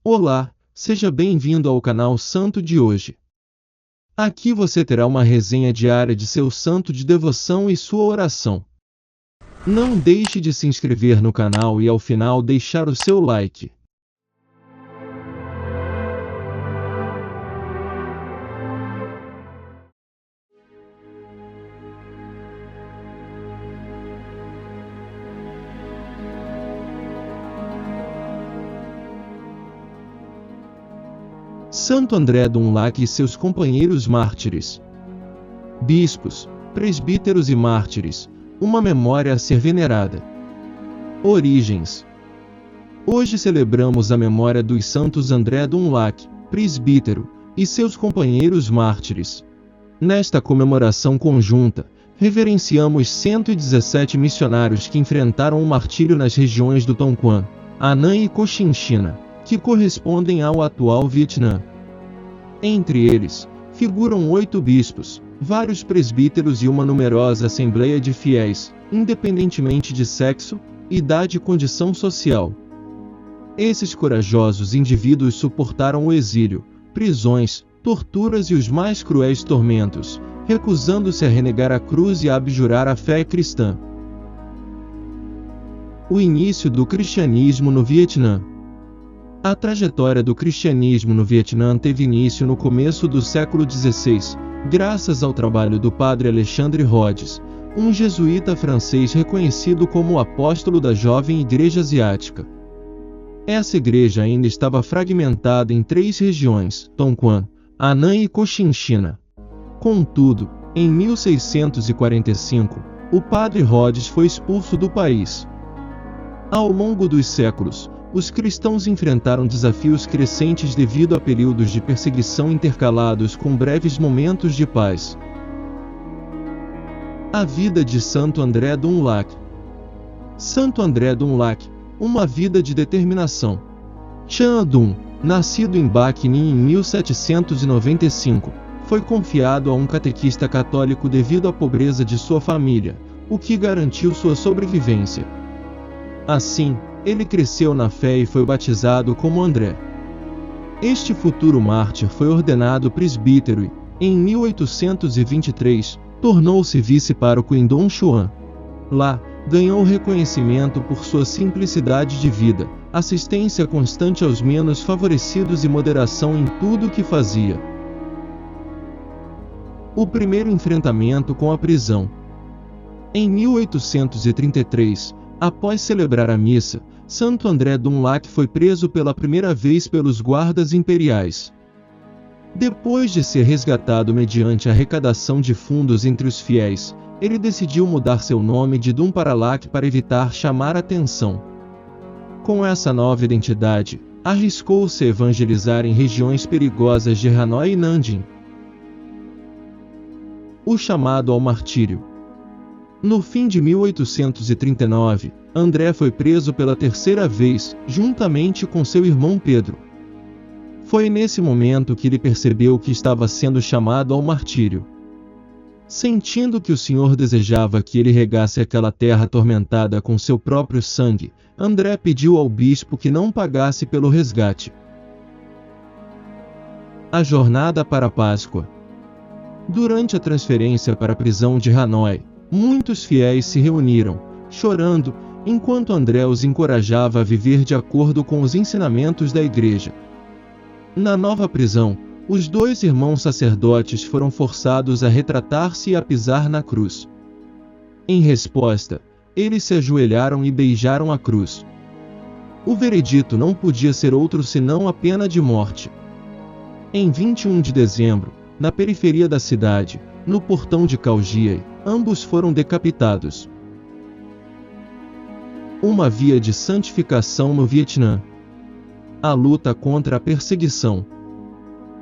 Olá, seja bem-vindo ao canal Santo de hoje. Aqui você terá uma resenha diária de seu santo de devoção e sua oração. Não deixe de se inscrever no canal e ao final deixar o seu like. Santo André Dunlac e seus companheiros mártires. Bispos, presbíteros e mártires, uma memória a ser venerada. Origens. Hoje celebramos a memória dos santos André Dunlac, presbítero, e seus companheiros mártires. Nesta comemoração conjunta, reverenciamos 117 missionários que enfrentaram o martírio nas regiões do Tonquan, Anã e Cochinchina, que correspondem ao atual Vietnã. Entre eles, figuram 8 bispos, vários presbíteros e uma numerosa assembleia de fiéis, independentemente de sexo, idade e condição social. Esses corajosos indivíduos suportaram o exílio, prisões, torturas e os mais cruéis tormentos, recusando-se a renegar a cruz e a abjurar a fé cristã. O início do cristianismo no Vietnã. A trajetória do cristianismo no Vietnã teve início no começo do século XVI, graças ao trabalho do padre Alexandre Rhodes, um jesuíta francês reconhecido como o apóstolo da jovem Igreja Asiática. Essa igreja ainda estava fragmentada em 3 regiões, Tonquan, Anã e Cochinchina. Contudo, em 1645, o padre Rhodes foi expulso do país. Ao longo dos séculos, os cristãos enfrentaram desafios crescentes devido a períodos de perseguição intercalados com breves momentos de paz. A vida de Santo André Dunlac. Santo André Dunlac, uma vida de determinação. Chan Dun, nascido em Bac Ninh em 1795, foi confiado a um catequista católico devido à pobreza de sua família, o que garantiu sua sobrevivência. Assim, ele cresceu na fé e foi batizado como André. Este futuro mártir foi ordenado presbítero e, em 1823, tornou-se vice-pároco em Don Xuan. Lá, ganhou reconhecimento por sua simplicidade de vida, assistência constante aos menos favorecidos e moderação em tudo o que fazia. O primeiro enfrentamento com a prisão. Em 1833, após celebrar a missa, Santo André Dunlac foi preso pela primeira vez pelos guardas imperiais. Depois de ser resgatado mediante arrecadação de fundos entre os fiéis, ele decidiu mudar seu nome de Dun para Lac para evitar chamar atenção. Com essa nova identidade, arriscou-se a evangelizar em regiões perigosas de Hanoi e Nanjing. O chamado ao martírio. No fim de 1839, André foi preso pela terceira vez, juntamente com seu irmão Pedro. Foi nesse momento que ele percebeu que estava sendo chamado ao martírio. Sentindo que o Senhor desejava que ele regasse aquela terra atormentada com seu próprio sangue, André pediu ao bispo que não pagasse pelo resgate. A jornada para a Páscoa. Durante a transferência para a prisão de Hanoi, muitos fiéis se reuniram, chorando, enquanto André os encorajava a viver de acordo com os ensinamentos da Igreja. Na nova prisão, os 2 irmãos sacerdotes foram forçados a retratar-se e a pisar na cruz. Em resposta, eles se ajoelharam e beijaram a cruz. O veredito não podia ser outro senão a pena de morte. Em 21 de dezembro, na periferia da cidade, no portão de Cao-Giay, ambos foram decapitados. Uma via de santificação no Vietnã. A luta contra a perseguição.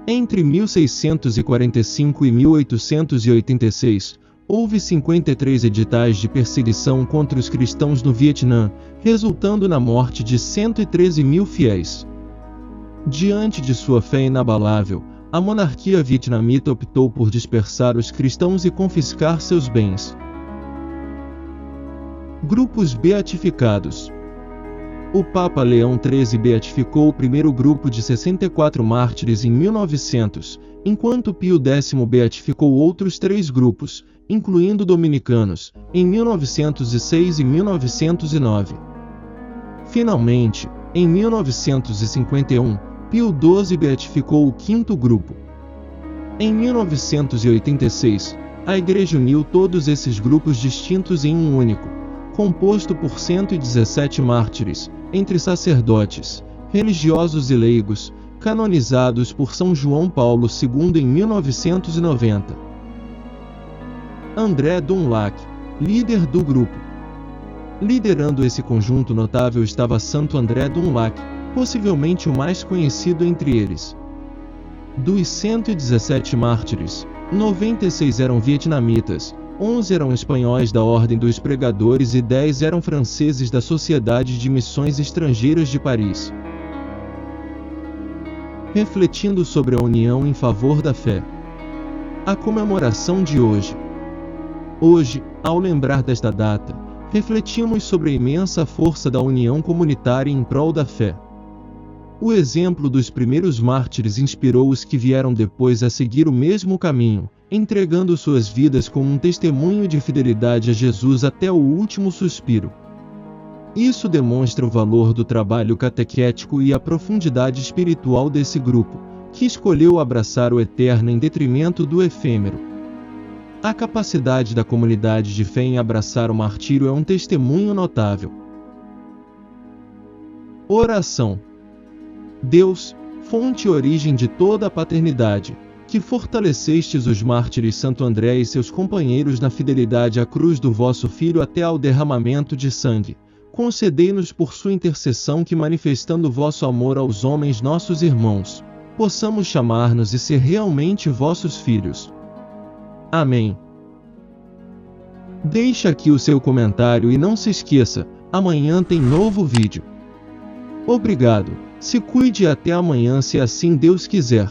Entre 1645 e 1886, houve 53 editais de perseguição contra os cristãos no Vietnã, resultando na morte de 113 mil fiéis. Diante de sua fé inabalável, a monarquia vietnamita optou por dispersar os cristãos e confiscar seus bens. Grupos beatificados. O Papa Leão XIII beatificou o primeiro grupo de 64 mártires em 1900, enquanto Pio X beatificou outros 3 grupos, incluindo dominicanos, em 1906 e 1909. Finalmente, em 1951, Pio XII beatificou o 5º grupo. Em 1986, a Igreja uniu todos esses grupos distintos em um único, composto por 117 mártires, entre sacerdotes, religiosos e leigos, canonizados por São João Paulo II em 1990. André Dunlac, líder do grupo. Liderando esse conjunto notável estava Santo André Dunlac, possivelmente o mais conhecido entre eles. Dos 117 mártires, 96 eram vietnamitas, 11 eram espanhóis da Ordem dos Pregadores e 10 eram franceses da Sociedade de Missões Estrangeiras de Paris. Refletindo sobre a união em favor da fé. A comemoração de hoje. Hoje, ao lembrar desta data, refletimos sobre a imensa força da união comunitária em prol da fé. O exemplo dos primeiros mártires inspirou os que vieram depois a seguir o mesmo caminho, entregando suas vidas como um testemunho de fidelidade a Jesus até o último suspiro. Isso demonstra o valor do trabalho catequético e a profundidade espiritual desse grupo, que escolheu abraçar o eterno em detrimento do efêmero. A capacidade da comunidade de fé em abraçar o martírio é um testemunho notável. Oração. Deus, fonte e origem de toda a paternidade, que fortalecestes os mártires Santo André e seus companheiros na fidelidade à cruz do vosso Filho até ao derramamento de sangue, concedei-nos por sua intercessão que, manifestando vosso amor aos homens nossos irmãos, possamos chamar-nos e ser realmente vossos filhos. Amém. Deixe aqui o seu comentário e não se esqueça, amanhã tem novo vídeo. Obrigado, se cuide e até amanhã se assim Deus quiser.